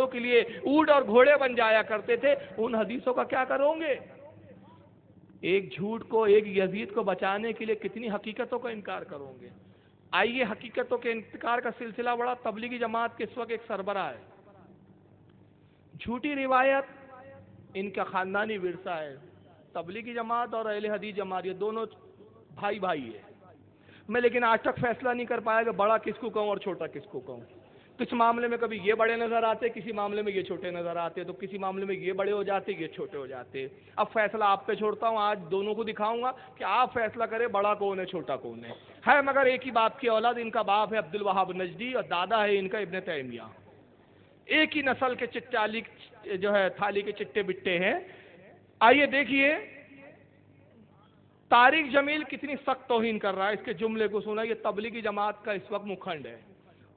حدیثوں کے لیے اونٹ اور گھوڑے بن جایا کرتے تھے، ان حدیثوں کا کیا کرو گے؟ ایک جھوٹ کو، ایک یزید کو بچانے کے لیے کتنی حقیقتوں کا انکار کرو گے؟ آئیے حقیقتوں کے انکار کا سلسلہ بڑا تبلیغی جماعت کے اس وقت ایک سربراہ ہے. جھوٹی روایت ان کا خاندانی ورثہ ہے. تبلیغی جماعت اور اہل حدیث جماعت یہ دونوں بھائی بھائی ہے. میں لیکن آج تک فیصلہ نہیں کر پایا کہ بڑا کس کو کہوں اور چھوٹا کس کو کہوں. کس معاملے میں کبھی یہ بڑے نظر آتے، کسی معاملے میں یہ چھوٹے نظر آتے، تو کسی معاملے میں یہ بڑے ہو جاتے، یہ چھوٹے ہو جاتے. اب فیصلہ آپ پہ چھوڑتا ہوں. آج دونوں کو دکھاؤں گا کہ آپ فیصلہ کریں بڑا کون ہے چھوٹا کون ہے مگر ایک ہی باپ کی اولاد. ان کا باپ ہے عبد الوہاب نجدی اور دادا ہے ان کا ابن تیمیہ. ایک ہی نسل کے چٹالی جو ہے تھالی کے چٹے بٹے ہیں. آئیے دیکھیے طارق جمیل کتنی سخت توہین کر رہا ہے. اس کے جملے کو سنا. یہ تبلیغی جماعت کا اس وقت مکھنڈ ہے.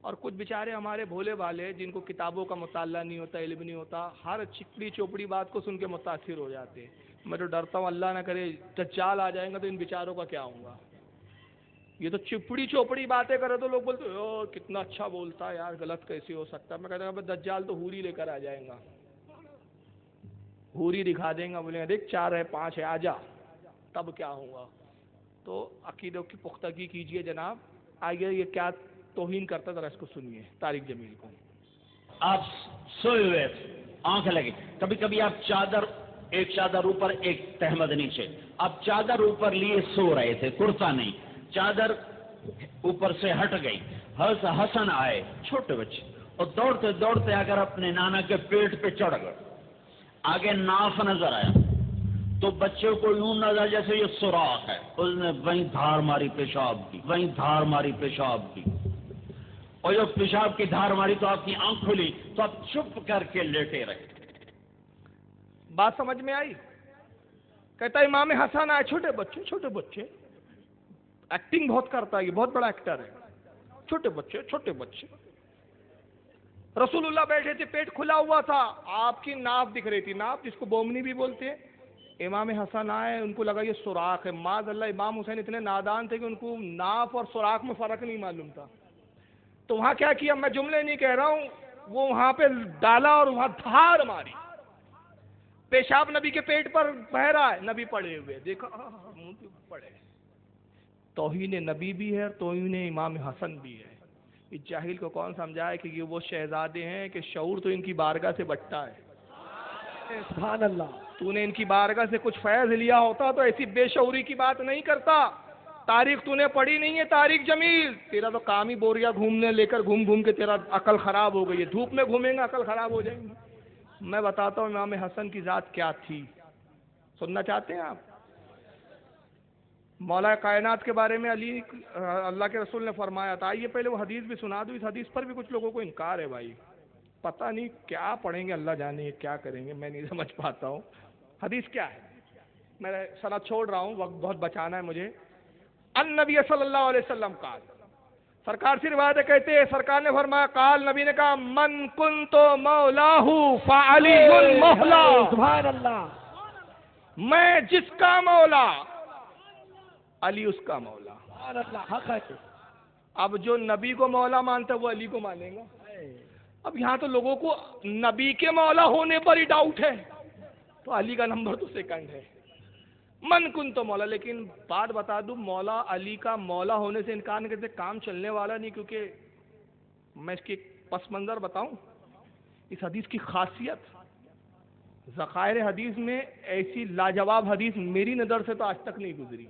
اور کچھ بیچارے ہمارے بھولے والے جن کو کتابوں کا مطالعہ نہیں ہوتا، علم نہیں ہوتا، ہر چپڑی چوپڑی بات کو سن کے متاثر ہو جاتے. میں تو ڈرتا ہوں اللہ نہ کرے دجال آ جائیں گا تو ان بیچاروں کا کیا ہوگا. یہ تو چپڑی چوپڑی باتیں کرے تو لوگ بولتے او کتنا اچھا بولتا ہے یار، غلط کیسے ہو سکتا ہے. میں کہتا ہوں دجال تو حوری لے کر آ جائیں گا، حوری دکھا دیں گا، بولیں گے دیکھ 4 ہے 5 ہے آجا، تب کیا ہوگا. تو عقیدوں کی پختگی کیجئے جناب. آئیے یہ کیا توہین کرتا ذرا اس کو سنیے طارق جمیل کو. آپ سوئے ہوئے آنکھ لگی، کبھی کبھی آپ چادر، ایک چادر اوپر ایک تہمد نیچے، آپ چادر اوپر لیے سو رہے تھے، کرتا نہیں، چادر اوپر سے ہٹ گئی. حسن آئے چھوٹے بچے اور دوڑتے دوڑتے اگر اپنے نانا کے پیٹ پہ چڑھ گئے. آگے ناف نظر آیا تو بچے کو یوں نظر جیسے یہ سوراخ ہے. اس نے وہیں دھار ماری پیشاب کی، وہیں دھار ماری پیشاب کی. اور جب پیشاب کی دھار ماری تو آپ کی آنکھ کھلی تو آپ چپ کر کے لیٹے رہے. بات سمجھ میں آئی؟ کہتا امام حسن آئے، چھوٹے بچے ایکٹنگ بہت کرتا ہے، یہ بہت بڑا ایکٹر ہے. چھوٹے بچے رسول اللہ بیٹھے تھے، پیٹ کھلا ہوا تھا، آپ کی ناف دکھ رہی تھی، ناف جس کو بومنی بھی بولتے ہیں. امام حسن آئے، ان کو لگا یہ سوراخ ہے. معاذ اللہ امام حسین اتنے نادان تھے کہ ان کو ناف اور سوراخ میں فرق نہیں معلوم تھا. تو وہاں کیا کیا، میں جملے نہیں کہہ رہا ہوں، وہ وہاں پہ ڈالا اور وہاں دھار ماری. پیشاب نبی کے پیٹ پر بہ رہا ہے، نبی پڑے ہوئے، دیکھا منہ پہ پڑے. توہین نبی بھی ہے اور توہین امام حسن بھی ہے. اس جاہل کو کون سمجھائے کہ یہ وہ شہزادے ہیں کہ شعور تو ان کی بارگاہ سے بٹتا ہے. سبحان اللہ. تو نے ان کی بارگاہ سے کچھ فیض لیا ہوتا تو ایسی بے شعوری کی بات نہیں کرتا. تاریخ تو نے پڑھی نہیں ہے طارق جمیل. تیرا تو کام ہی بوریا گھومنے لے کر گھوم کے تیرا عقل خراب ہو گئی ہے. دھوپ میں گھومیں گا عقل خراب ہو جائیں گی. میں بتاتا ہوں امام حسن کی ذات کیا تھی. سننا چاہتے ہیں آپ؟ مولا کائنات کے بارے میں علی اللہ کے رسول نے فرمایا تھا. آئیے پہلے وہ حدیث بھی سنا دوں. اس حدیث پر بھی کچھ لوگوں کو انکار ہے بھائی. پتہ نہیں کیا پڑھیں گے، اللہ جانے کیا کریں گے، میں نہیں سمجھ پاتا ہوں. حدیث کیا ہے؟ میں سند چھوڑ رہا ہوں، وقت بہت بچانا ہے مجھے. النبی صلی اللہ علیہ وسلم قال، سرکار سے روایت کہتے ہیں سرکار نے فرمایا قال، نبی نے کہا من کنت مولاہ فعلی مولا. سبحان اللہ. میں جس کا مولا، علی اس کا مولا. سبحان اللہ. حق ہے. اب جو نبی کو مولا مانتا ہے وہ علی کو مانے گا. اب یہاں تو لوگوں کو نبی کے مولا ہونے پر ہی ڈاؤٹ ہے، تو علی کا نمبر تو سیکنڈ ہے. من کن تو مولا. لیکن بات بتا دوں، مولا علی کا مولا ہونے سے انکار نہیں کرتے، کام چلنے والا نہیں. کیونکہ میں اس کی پس منظر بتاؤں، اس حدیث کی خاصیت، ذخائر حدیث میں ایسی لاجواب حدیث میری نظر سے تو آج تک نہیں گزری.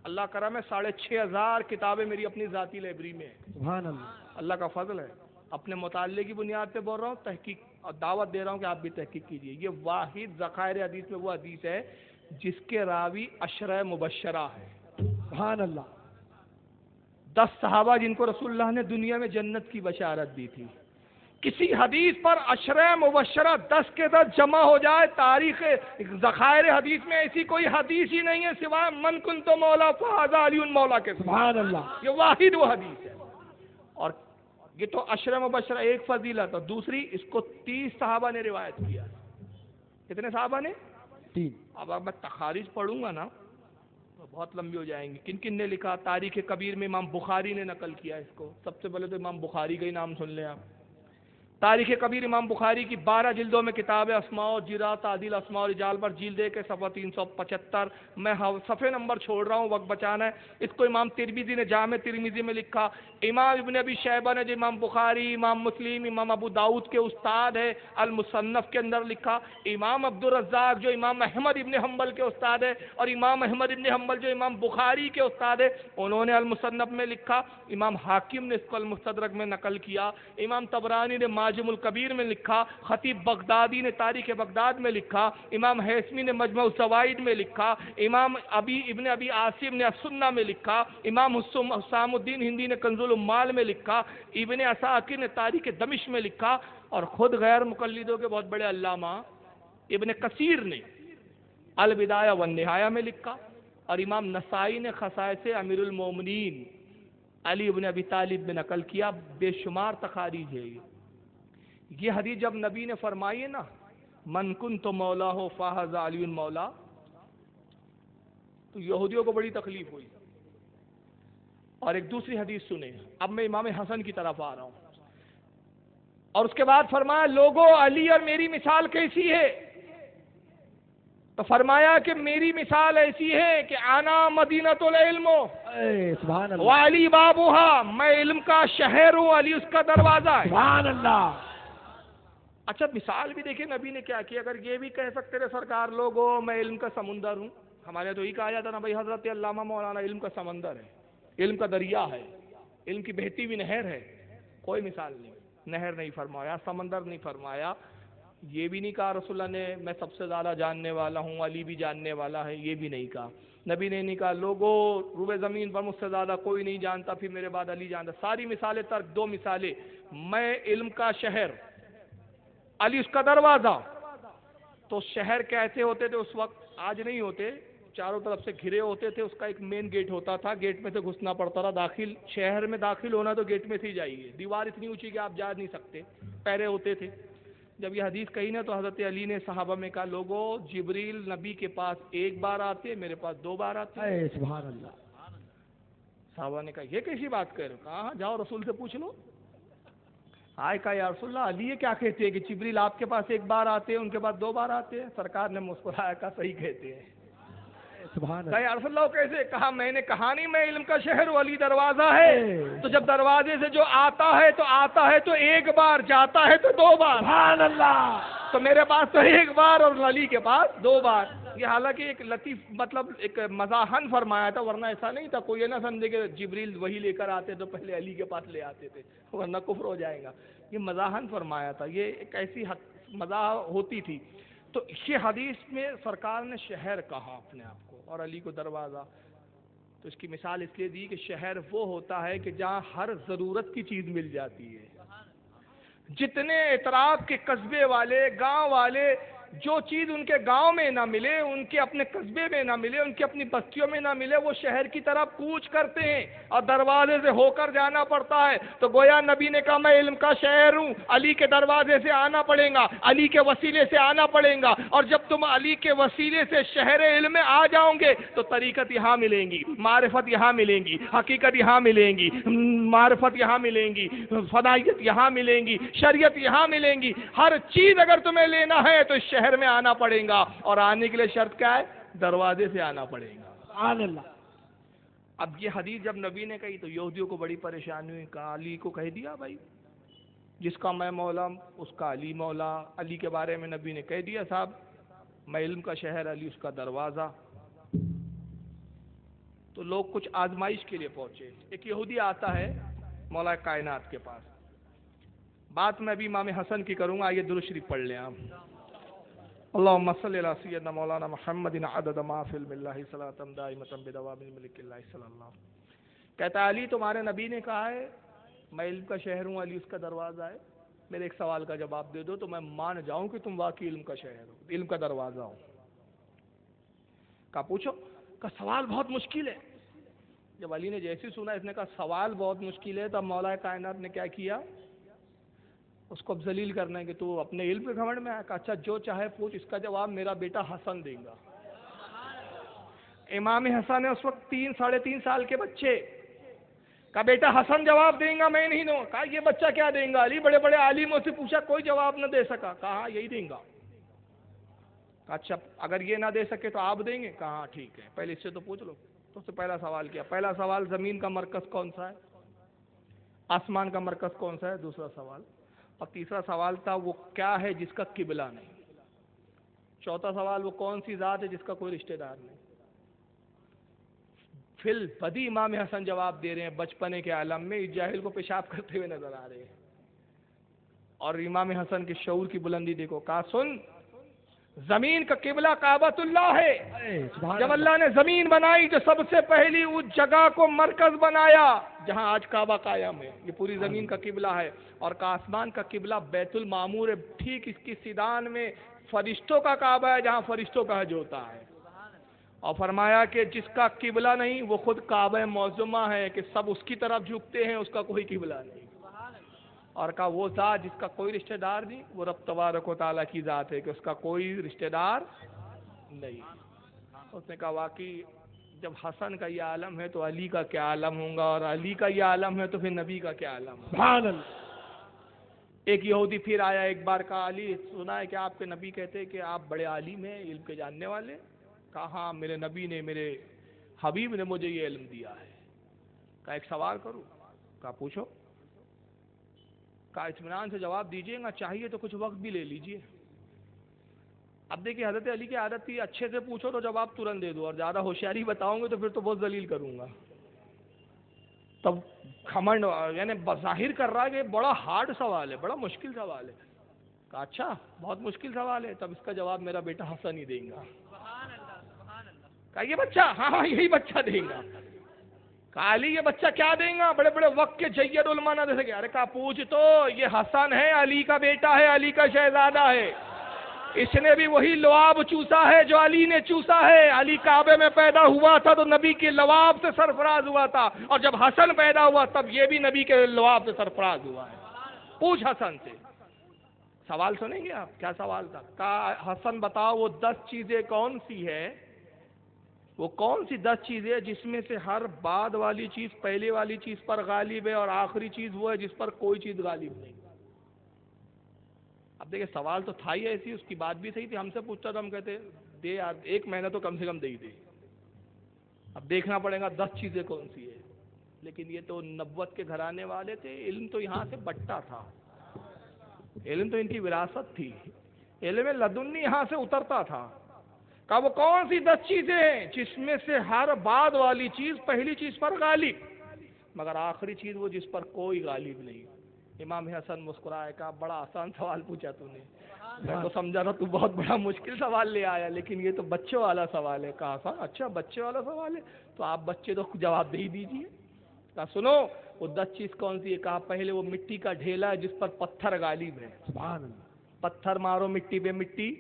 اللہ کرم ہے، 6,500 کتابیں میری اپنی ذاتی لائبریری میں ہیں. سبحان اللہ. اللہ کا فضل ہے. اپنے مطالعے کی بنیاد پہ بول رہا ہوں، تحقیق اور دعوت دے رہا ہوں کہ آپ بھی تحقیق کیجیے. یہ واحد ذخائر حدیث میں وہ حدیث ہے جس کے راوی عشرہ مبشرہ ہے. سبحان اللہ. 10 صحابہ جن کو رسول اللہ نے دنیا میں جنت کی بشارت دی تھی. کسی حدیث پر عشرہ مبشرہ 10 کے 10 جمع ہو جائے، تاریخ ذخائر حدیث میں ایسی کوئی حدیث ہی نہیں ہے سوائے من کنت مولا فہذا علی مولا کے. سبحان اللہ. یہ واحد وہ حدیث ہے. اور یہ تو عشرہ مبشرہ ایک فضیلت، اور دوسری اس کو 30 صحابہ نے روایت کیا. کتنے صحابہ نے؟ 3. اب میں تخارج پڑھوں گا نا تو بہت لمبی ہو جائیں گی. کن کن نے لکھا؟ تاریخ کبیر میں امام بخاری نے نقل کیا اس کو. سب سے پہلے تو امام بخاری کا ہی نام سن لیں آپ. تاریخ کبیر امام بخاری کی 12 جلدوں میں کتاب اسماء و جرا تعدیل اسماء و رجال پر جلد کے صفحہ 375. میں صفحے نمبر چھوڑ رہا ہوں، وقت بچانا ہے. اس کو امام ترمذی نے جامع ترمذی میں لکھا. امام ابن ابی شیبہ نے جو امام بخاری، امام مسلم، امام ابو داؤد کے استاد ہے، المصنف کے اندر لکھا. امام عبدالرزاق جو امام احمد ابن حنبل کے استاد ہے، اور امام احمد ابن حنبل جو امام بخاری کے استاد ہے، انہوں نے المصنف میں لکھا. امام حاکم نے اس کو المستدرک میں نقل کیا. امام طبرانی نے معجم الکبیر میں لکھا. خطیب بغدادی نے تاریخ بغداد میں لکھا. امام حیثمی نے مجمع الزوائد میں لکھا. امام ابن ابی عاصم نے السنہ میں لکھا. امام حسام الدین ہندی نے کنز العمال میں لکھا. ابن عساکر نے تاریخ دمشق میں لکھا. اور خود غیر مقلدوں کے بہت بڑے علامہ ابن کثیر نے البدایہ والنہایہ میں لکھا. اور امام نسائی نے خصائص امیر المومنین علی ابن ابی طالب میں نقل کیا. بے شمار تخاریج ہے. یہ حدیث جب نبی نے فرمائی ہے نا، من کنت مولا ہو فاحذ علی مولا، تو یہودیوں کو بڑی تکلیف ہوئی. اور ایک دوسری حدیث سنیں. اب میں امام حسن کی طرف آ رہا ہوں. اور اس کے بعد فرمایا لوگوں علی اور میری مثال کیسی ہے؟ تو فرمایا کہ میری مثال ایسی ہے کہ انا مدینۃ العلم سبحان اللہ، وعلی بابوہا، میں علم کا شہر ہوں، علی اس کا دروازہ ہے. سبحان اللہ. اچھا مثال بھی دیکھیں نبی نے کیا کیا. اگر یہ بھی کہہ سکتے تھے سرکار لوگوں میں علم کا سمندر ہوں، ہمارے تو ہی کہا جاتا نا بھائی حضرت علامہ مولانا علم کا سمندر ہے، علم کا دریا ہے، علم کی بہتی ہوئی نہر ہے. کوئی مثال نہیں، نہر نہیں فرمایا، سمندر نہیں فرمایا. یہ بھی نہیں کہا رسول اللہ نے میں سب سے زیادہ جاننے والا ہوں، علی بھی جاننے والا ہے، یہ بھی نہیں کہا. نبی نے نہیں کہا لوگوں روئے زمین پر مجھ سے زیادہ کوئی نہیں جانتا، پھر میرے بعد علی جانتا. ساری مثالیں ترک. 2 مثالیں، میں علم کا شہر، علی اس کا دروازہ. تو شہر کیسے ہوتے تھے اس وقت؟ آج نہیں ہوتے، چاروں طرف سے گھرے ہوتے تھے. اس کا ایک مین گیٹ ہوتا تھا، گیٹ میں سے گھسنا پڑتا تھا. داخل شہر میں داخل ہونا تو گیٹ میں سے ہی جائیے. دیوار اتنی اونچی کہ آپ جا نہیں سکتے، پہرے ہوتے تھے. جب یہ حدیث کہی نا تو حضرت علی نے صحابہ میں کہا لوگوں جبریل نبی کے پاس 1 بار آتے، میرے پاس 2 بار آتے. سبحان اللہ. صحابہ نے کہا یہ کیسی بات کہہ رہے ہو؟ کہا جاؤ رسول سے پوچھ لو. آئے کہا یا رسول اللہ علی یہ کیا کہتے ہیں کہ جبریل آپ کے پاس 1 بار آتے ہیں، ان کے پاس 2 بار آتے ہیں؟ سرکار نے مسکرایا، کہا صحیح کہتے ہیں. سبحان کہا اللہ. یا رسول اللہ کیسے؟ کہا میں نے کہا نہیں میں علم کا شہر ہوں، علی دروازہ ہے. تو جب دروازے سے جو آتا ہے تو 1 بار، جاتا ہے تو 2 بار. سبحان اللہ. تو میرے پاس تو 1 بار اور علی کے پاس 2 بار. یہ حالانکہ ایک لطیف مطلب ایک مزاحن فرمایا تھا، ورنہ ایسا نہیں تھا. کوئی یہ نہ سمجھے کہ جبریل وہی لے کر آتے تو پہلے علی کے پاس لے آتے تھے، ورنہ کفر ہو جائے گا. یہ مزاحن فرمایا تھا، یہ ایک ایسی مزاح ہوتی تھی. تو یہ حدیث میں سرکار نے شہر کہا اپنے آپ کو اور علی کو دروازہ. تو اس کی مثال اس لیے دی کہ شہر وہ ہوتا ہے کہ جہاں ہر ضرورت کی چیز مل جاتی ہے. جتنے اطراف کے قصبے والے، گاؤں والے، جو چیز ان کے گاؤں میں نہ ملے، ان کے اپنے قصبے میں نہ ملے، ان کی اپنی بستیوں میں نہ ملے، وہ شہر کی طرف کوچ کرتے ہیں اور دروازے سے ہو کر جانا پڑتا ہے. تو گویا نبی نے کہا میں علم کا شہر ہوں، علی کے دروازے سے آنا پڑے گا، علی کے وسیلے سے آنا پڑے گا. اور جب تم علی کے وسیلے سے شہر علم میں آ جاؤ گے تو طریقت یہاں ملیں گی، معرفت یہاں ملیں گی، حقیقت یہاں ملیں گی، معرفت یہاں ملیں گی، فدائیت یہاں ملیں گی، شریعت یہاں ملیں گی. ہر چیز اگر تمہیں لینا ہے تو شہر میں آنا پڑے گا. اور آنے کے لیے شرط کیا ہے؟ دروازے سے آنا پڑے گا. سبحان اللہ. اب یہ حدیث جب نبی نے کہی تو یہودیوں کو بڑی پریشانی ہوئی. کہا علی کو کہہ دیا بھائی، جس کا میں مولا اس کا علی مولا. علی کے بارے میں نبی نے کہہ دیا صاحب میں علم کا شہر، علی اس کا دروازہ. تو لوگ کچھ آزمائش کے لیے پہنچے. ایک یہودی آتا ہے مولا کائنات کے پاس. بات میں ابھی امام حسن کی کروں گا، آئیے درود شریف پڑھ لیں آپ. اللهم صل على سيدنا مولانا محمد عدد ما في علم الله صلاة دائمة بدوام الملك الله صلی اللہ. کہتا ہے علی تمہارے نبی نے کہا ہے میں علم کا شہر ہوں، علی اس کا دروازہ ہے. میرے ایک سوال کا جواب دے دو تو میں مان جاؤں کہ تم واقعی علم کا شہر ہو، علم کا دروازہ ہو. کہا پوچھو. کہا سوال بہت مشکل ہے. جب علی نے جیسے سنا اس نے کہا سوال بہت مشکل ہے، تب مولا کائنات نے کیا کیا؟ اس کو اب ذلیل کرنا ہے کہ تو اپنے علم کے گھمنڈ میں آیا. کہا اچھا جو چاہے پوچھ، اس کا جواب میرا بیٹا حسن دے گا. امام حسن ہے اس وقت 3 ساڑھے 3 سال کے بچے. کہا بیٹا حسن جواب دیں گا، میں نہیں دوں گا۔ کہا یہ بچہ کیا دیں گا؟ علی بڑے بڑے عالموں سے پوچھا، کوئی جواب نہ دے سکا۔ کہا ہاں یہی دیں گا۔ کہا اچھا اگر یہ نہ دے سکے تو آپ دیں گے؟ کہا ہاں ٹھیک ہے، پہلے اس سے تو پوچھ لو۔ تو اس سے پہلا سوال کیا؟ پہلا سوال زمین کا مرکز کون سا ہے؟ آسمان کا مرکز کون سا ہے؟ دوسرا سوال۔ اور تیسرا سوال تھا وہ کیا ہے جس کا قبلہ نہیں؟ چوتھا سوال وہ کون سی ذات ہے جس کا کوئی رشتہ دار نہیں؟ فی البدی امام حسن جواب دے رہے ہیں بچپنے کے عالم میں، اس جاہل کو پیشاب کرتے ہوئے نظر آ رہے ہیں۔ اور امام حسن کے شعور کی بلندی دیکھو۔ کہا سن، زمین کا قبلہ کعبۃ اللہ ہے۔ جب اللہ نے زمین بنائی جو سب سے پہلی اس جگہ کو مرکز بنایا جہاں آج کعبہ قائم ہے، یہ پوری زمین کا قبلہ ہے۔ اور آسمان کا قبلہ بیت المعمور ہے، ٹھیک اس کی سیدان میں فرشتوں کا کعبہ ہے جہاں فرشتوں کا حج ہوتا ہے۔ اور فرمایا کہ جس کا قبلہ نہیں وہ خود کعبہ معظمہ ہے کہ سب اس کی طرف جھکتے ہیں، اس کا کوئی قبلہ نہیں۔ اور کہا وہ ذات جس کا کوئی رشتہ دار نہیں وہ رب تبارک و تعالیٰ کی ذات ہے کہ اس کا کوئی رشتہ دار نہیں۔ اس نے کہا واقعی جب حسن کا یہ عالم ہے تو علی کا کیا عالم ہوگا، اور علی کا یہ عالم ہے تو پھر نبی کا کیا عالم ہوگا۔ سبحان اللہ۔ ایک یہودی پھر آیا ایک بار، کہا علی سنا ہے کہ آپ کے نبی کہتے ہیں کہ آپ بڑے عالم ہیں، علم کے جاننے والے؟ کہا ہاں میرے نبی نے، میرے حبیب نے مجھے یہ علم دیا ہے۔ کہا ایک سوال کروں؟ کہا پوچھو۔ کہا اطمینان سے جواب دیجیے گا، چاہیے تو کچھ وقت بھی لے لیجیے۔ اب دیکھیے حضرت علی کی عادت تھی اچھے سے پوچھو تو جواب ترنت دے دو، اور زیادہ ہوشیاری بتاؤں گے تو پھر تو بہت ذلیل کروں گا۔ تب کھمنڈ یعنی بظاہر کر رہا ہے کہ بڑا ہارڈ سوال ہے، بڑا مشکل سوال ہے۔ کہا اچھا بہت مشکل سوال ہے، تب اس کا جواب میرا بیٹا حسن ہی دیں گا۔ کہا یہ بچہ؟ ہاں ہاں یہی بچہ دیں گا۔ کہا علی یہ بچہ کیا دیں گا؟ بڑے بڑے وقت کے جید علماء نہ دے سکے؟ ارے کہا پوچھ تو، یہ حسن ہے، علی کا بیٹا ہے، علی کا شہزادہ ہے، اس نے بھی وہی لعاب چوسا ہے جو علی نے چوسا ہے۔ علی کعبے میں پیدا ہوا تھا تو نبی کے لعاب سے سرفراز ہوا تھا، اور جب حسن پیدا ہوا تب یہ بھی نبی کے لعاب سے سرفراز ہوا ہے۔ پوچھ حسن سے۔ سوال سنیں گے آپ؟ کیا سوال تھا؟ کہا حسن بتاؤ وہ 10 چیزیں کون سی ہے، وہ کون سی 10 چیزیں جس میں سے ہر بعد والی چیز پہلے والی چیز پر غالب ہے، اور آخری چیز وہ ہے جس پر کوئی چیز غالب نہیں۔ اب دیکھیں سوال تو تھا ہی ایسی، اس کی بات بھی صحیح تھی، ہم سے پوچھتا تو ہم کہتے دے یار 1 مہینہ تو کم سے کم دے ہی دے۔ اب دیکھنا پڑے گا 10 چیزیں کون سی ہے، لیکن یہ تو نبوت کے گھرانے والے تھے، علم تو یہاں سے بٹتا تھا، علم تو ان کی وراثت تھی، علم لدنی یہاں سے اترتا تھا۔ کہا وہ کون سی 10 چیزیں ہیں جس میں سے ہر بعد والی چیز پہلی چیز پر غالب، مگر آخری چیز وہ جس پر کوئی غالب نہیں۔ امام حسن مسکرائے، کہا بڑا آسان سوال پوچھا تو نے، میں تو سمجھا تھا تو بہت بڑا مشکل سوال لے آیا، لیکن یہ تو بچوں والا سوال ہے۔ کہا آسان؟ اچھا بچے والا سوال ہے تو آپ بچے تو جواب دے ہی دیجیے۔ کہا سنو وہ 10 چیز کون سی ہے؟ کہا پہلے وہ مٹی کا ڈھیلا ہے جس پر پتھر غالب ہے، سبحان اللہ۔ پتھر مارو مٹی پہ مٹی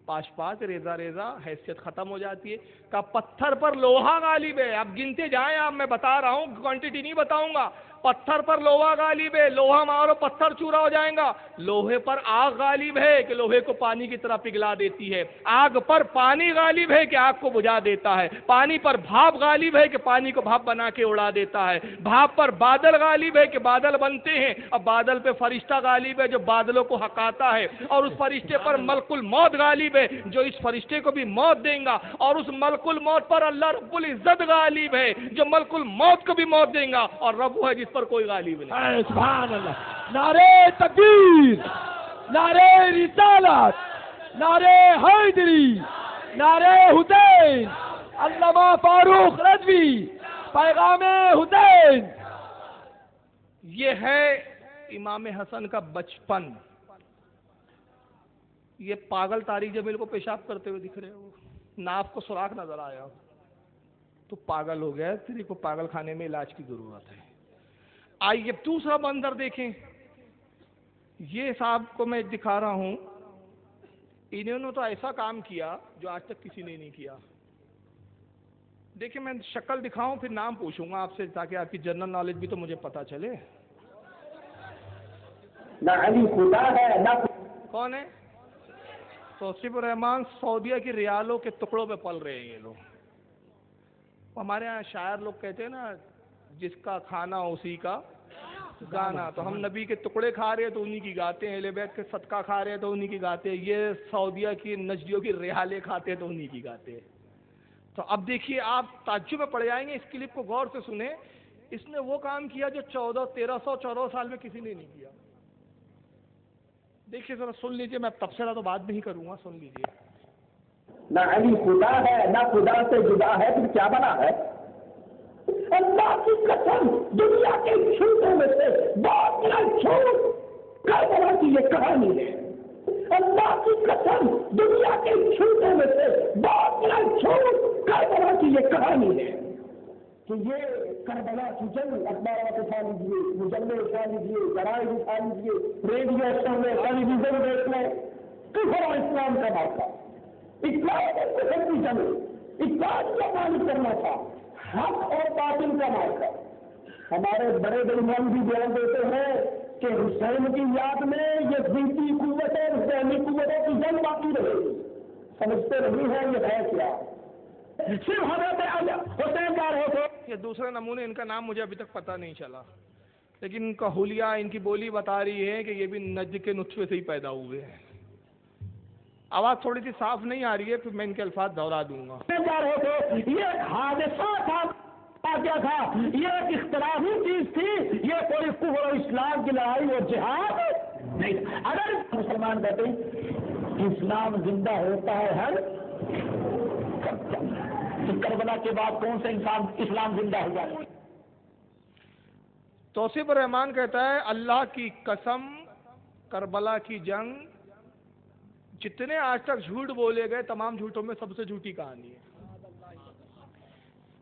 پاش پاش ریزہ ریزہ حیثیت ختم ہو جاتی ہے۔ کہا پتھر پر لوہا غالب ہے، اب گنتے جائیں آپ، میں بتا رہا ہوں کوانٹٹی نہیں بتاؤں گا۔ پتھر پر لوہا غالب ہے، لوہا مارو پتھر چورا ہو جائے گا۔ لوہے پر آگ غالب ہے کہ لوہے کو پانی کی طرح پگھلا دیتی ہے۔ آگ پر پانی غالب ہے کہ آگ کو بجھا دیتا ہے۔ پانی پر بھاپ غالب ہے کہ پانی کو بھاپ بنا کے اڑا دیتا ہے۔ بھاپ پر بادل غالب ہے کہ بادل بنتے ہیں، اور بادل پہ فرشتہ غالب ہے جو بادلوں کو ہکاتا ہے، اور اس فرشتے پر ملک الموت غالب ہے جو اس فرشتے کو بھی موت دیں گا، اور اس ملک الموت پر اللہ رب العزت غالب ہے جو ملک الموت کو بھی موت دیں گا، اور رب وہ ہے جس پر کوئی غالب نہیں۔ اے سبحان اللہ۔ نعرہ تکبیر، نعرہ رسالت، نعرہ حیدری، نعرہ حسین، علامہ فاروق رضوی، پیغام حسین۔ یہ ہے امام حسن کا بچپن۔ یہ پاگل تاریخ جب میرے کو پیشاب کرتے ہوئے دکھ رہے ہو، ناف کو سوراخ نظر آیا تو پاگل ہو گیا، تیرے کو پاگل خانے میں علاج کی ضرورت ہے۔ آئیے دوسرا منظر دیکھیں، یہ صاحب کو میں دکھا رہا ہوں، انہوں نے تو ایسا کام کیا جو آج تک کسی نے نہیں کیا۔ دیکھیں میں شکل دکھاؤں پھر نام پوچھوں گا آپ سے تاکہ آپ کی جنرل نالج بھی تو مجھے پتا چلے۔ نہ علی خدا ہے نہ کون ہے؟ توصیف الرحمان سعودیہ کی ریالوں کے ٹکڑوں پہ پل رہے ہیں یہ لوگ۔ ہمارے ہاں شاعر لوگ کہتے ہیں نا جس کا کھانا اسی کا گانا. تو ہم نبی کے ٹکڑے کھا رہے ہیں تو انہی کی گاتے ہیں, اہل بیت کے صدقہ کھا رہے ہیں تو انہی کی گاتے ہیں, یہ سعودیہ کی نجدیوں کی ریالے کھاتے ہیں تو انہی کی گاتے ہیں. تو اب دیکھیے آپ تعجب میں پڑ جائیں گے, اس کلپ کو غور سے سنیں. اس نے وہ کام کیا جو 1300 سال میں کسی نے نہیں کیا. دیکھیے ذرا سن لیجئے, میں تبصرہ تو بعد میں ہی کروں گا, سن لیجئے. نہ علی خدا ہے نہ خدا سے جدا ہے, پھر کیا بنا ہے؟ اللہ کی قسم, دنیا کے جھوٹوں میں سے بہت بڑا جھوٹ کربلا کی یہ کہانی ہے. اللہ کی قسم, دنیا کے جھوٹوں میں سے بہت بڑا جھوٹ کربلا کی یہ کہانی ہے کہ یہ کربلا کی جنگ اخبارات اٹھا لیجیے, مجلے اٹھا لیجیے, جرائد اٹھا لیجیے, ریڈیو سن لیں, ٹیلی ویژن دیکھ لیں, کفر اور اسلام کا مارکا, اسلام اور کفر کی جنگ, اسلام کا معلوم کرنا تھا, حق اور باطل کا مارکا. ہمارے بڑے بڑے امام بھی بیان دیتے ہیں کہ حسین کی یاد میں یہ ذاتی قوتیں, حسینی قوتوں کی جنگ باقی رہے گی. سمجھتے نہیں ہیں یہ ہے کیا؟ صرف حضرت حسین کا رہے تھے. یہ دوسرے نمونے, ان کا نام مجھے ابھی تک پتہ نہیں چلا, لیکن ان کا حلیہ, ان کی بولی بتا رہی ہے کہ یہ بھی نجد کے نطفے سے ہی پیدا ہوئے ہیں. آواز تھوڑی سی صاف نہیں آ رہی ہے, پھر میں ان کے الفاظ دوہرا دوں گا. یہ حادثہ تھا, کیا تھا, یہ ایک اختلافی چیز تھی, یہ کوئی کفر و اسلام کی لڑائی اور جہاد نہیں. اگر مسلمان کہتے ہیں اسلام زندہ ہوتا ہے ہر کربلا کے بعد کون سے انسان اسلام زندہ ہوا ہے؟ توصیف الرحمان کہتا ہے اللہ کی قسم کربلا کی جنگ جتنے آج تک جھوٹ بولے گئے تمام جھوٹوں میں سب سے جھوٹی کہانی ہے.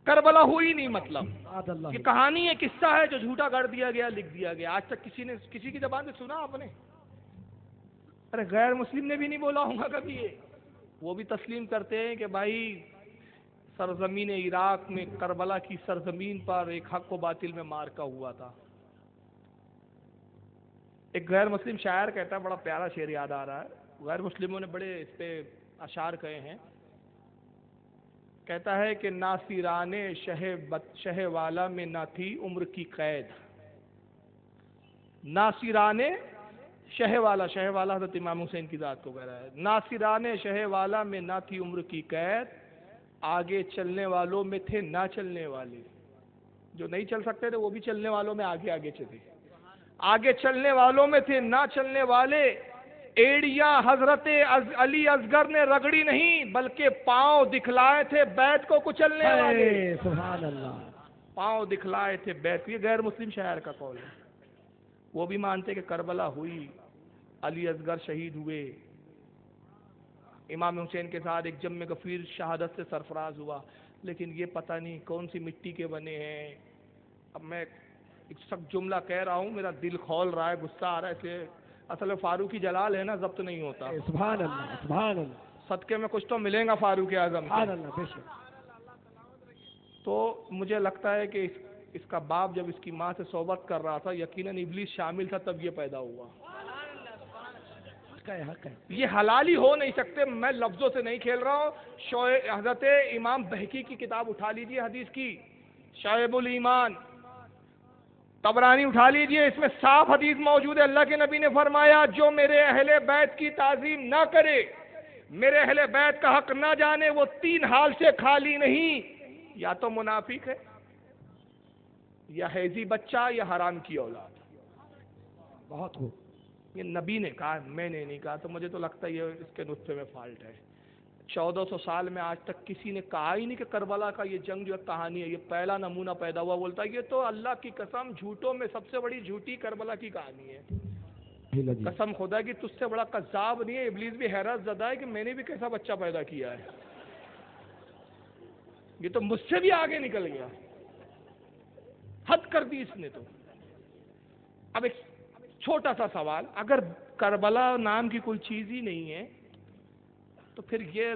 کربلا ہوئی نہیں, مطلب یہ کہانی ہے, قصہ ہے جو جھوٹا کر دیا گیا, لکھ دیا گیا. آج تک کسی نے کسی کی زبان سے سنا آپ نے؟ ارے غیر مسلم نے بھی نہیں بولا ہوگا کبھی. یہ وہ بھی تسلیم کرتے ہیں کہ بھائی سرزمین عراق میں کربلا کی سرزمین پر ایک حق و باطل میں مارکا ہوا تھا. ایک غیر مسلم شاعر کہتا ہے, بڑا پیارا شعر یاد آ رہا ہے, غیر مسلموں نے بڑے اس پہ اشعار کہے ہیں. کہتا ہے کہ ناصران شہ والا میں نہ تھی عمر کی قید. ناصران شہ والا حضرت امام حسین کی ذات کو کہہ رہا ہے. ناصران شہ والا میں نہ تھی عمر کی قید, آگے چلنے والوں میں تھے نہ چلنے والے. جو نہیں چل سکتے تھے وہ بھی چلنے والوں میں آگے آگے چلے. آگے چلنے والوں میں تھے نہ چلنے والے, ایڑیاں حضرت علی اصغر نے رگڑی نہیں بلکہ پاؤں دکھلائے تھے بیت کو کچلنے والے. سبحان اللہ, پاؤں دکھلائے تھے بیت. یہ غیر مسلم شاعر کا قول ہے. وہ بھی مانتے کہ کربلا ہوئی, علی اصغر شہید ہوئے, امام حسین کے ساتھ ایک جم غفیر شہادت سے سرفراز ہوا, لیکن یہ پتہ نہیں کون سی مٹی کے بنے ہیں. اب میں ایک سخت جملہ کہہ رہا ہوں, میرا دل کھول رہا ہے, غصہ آ رہا ہے, اسے اصل میں فاروقی جلال ہے نا, ضبط نہیں ہوتا. سبحان اللہ, سبحان اللہ, صدقے میں کچھ تو ملیں گا فاروق اعظم. سبحان اللہ, بے شک. تو مجھے لگتا ہے کہ اس کا باپ جب اس کی ماں سے صحبت کر رہا تھا, یقیناً ابلیس شامل تھا, تب یہ پیدا ہوا. حق ہے. یہ حلالی ہو نہیں سکتے. میں لفظوں سے نہیں کھیل رہا ہوں. حضرت امام بہقی کی کتاب اٹھا لیجئے حدیث کی, شعب الایمان, طبرانی اٹھا لیجئے, اس میں صاف حدیث موجود ہے. اللہ کے نبی نے فرمایا جو میرے اہل بیت کی تعظیم نہ کرے, میرے اہل بیت کا حق نہ جانے, وہ 3 حال سے خالی نہیں, یا تو منافق ہے, یا حیضی بچہ, یا حرام کی اولاد. بہت خوب. یہ نبی نے کہا, میں نے نہیں کہا. تو مجھے تو لگتا ہے یہ اس کے نطفے میں فالٹ ہے. 1400 سال میں آج تک کسی نے کہا ہی نہیں کہ کربلا کا یہ جنگ جو کہانی ہے, یہ پہلا نمونہ پیدا ہوا. بولتا ہے یہ تو اللہ کی قسم جھوٹوں میں سب سے بڑی جھوٹی کربلا کی کہانی ہے. قسم خدا کی تجھ سے بڑا کذاب نہیں ہے. ابلیس بھی حیرت زدہ ہے کہ میں نے بھی کیسا بچہ پیدا کیا ہے, یہ تو مجھ سے بھی آگے نکل گیا. حد کر دی اس نے. تو اب ایک چھوٹا سا سوال, اگر کربلا نام کی کوئی چیز ہی نہیں ہے تو پھر یہ,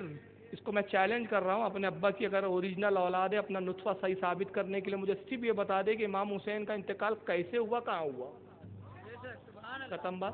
اس کو میں چیلنج کر رہا ہوں اپنے ابا کی, اگر اوریجنل اولاد ہے, اپنا نطفہ صحیح ثابت کرنے کے لیے مجھے صرف یہ بتا دے کہ امام حسین کا انتقال کیسے ہوا, کہاں ہوا. ختم بات.